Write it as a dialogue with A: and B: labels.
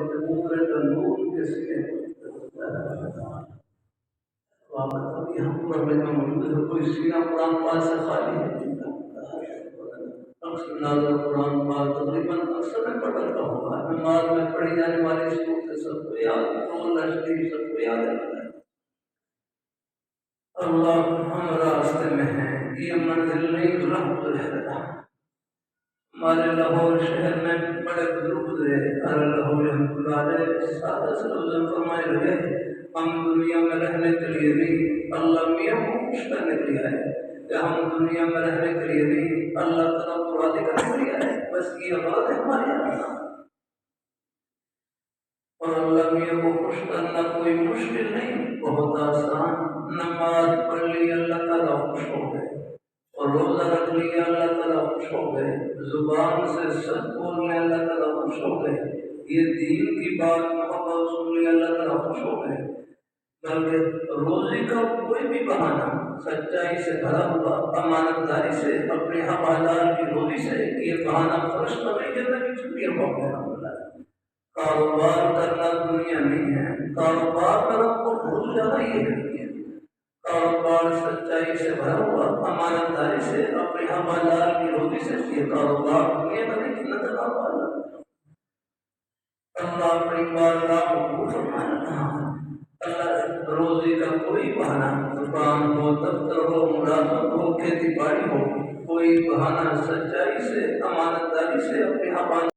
A: دوسرے تندور کے سینے واقعی ہم پر میں کوئی سینہ قرآن پاک سے خالی ہے اکثر نازل قرآن پاک تقریباً اکثر میں پڑھتا ہوگا نماز میں پڑھی جانے والی صورتیں سب کو یاد روزہ شریف سب کو یاد ہے اللہ ہم راستے میں ہیں یہ منزل نہیں رحمت ہے ہمارے لاہور شہر میں بڑے بزرگ گزرے لاہور رحمۃ اللہ علیہ سادہ سے فرمائے رہے ہم دنیا میں رہنے کے لیے نہیں اللہ میاں کو خوش کرنے کے لیے آئے کہ ہم دنیا میں رہنے کے لیے نہیں اللہ تعالیٰ کو راضی کرنے کے لیے آئے بس یہ بات ہے ہمارے یہاں اور اللہ میاں کو خوش کرنا کوئی مشکل نہیں بہت آسان نماز پڑھ لی اللہ تعالیٰ خوش ہو گئے اور روزہ رکھ لیا اللہ تعالیٰ خوش ہو گئے زبان سے سچ بولنے اللہ تعالیٰ خوش ہو گئے یہ دین کی بات محبت سن لی اللہ تعالیٰ خوش ہو گئے بلکہ روزی کا کوئی بھی بہانہ سچائی سے بھرا ہوا امانت داری سے اپنے حوالدار کی روزی سے یہ بہانہ فرش تو نہیں جاتا کہ چھٹیاں بہت کاروبار کرنا دنیا نہیں ہے کاروبار کرنا کو بھول جانا یہ ہے کاروبار سچائی سے بھرا ہوا امانت داری سے اپنے حوالدار کی روزی سے یہ کاروبار دنیا کا نہیں کتنا کاروبار اللہ اپنی بارگاہ کو فرمانا اللہ روزی کا کوئی بہانہ دکان ہو دفتر ہو ملازمت ہو کھیتی باڑی ہو کوئی بہانہ سچائی سے امانت داری سے اپنے حوالدار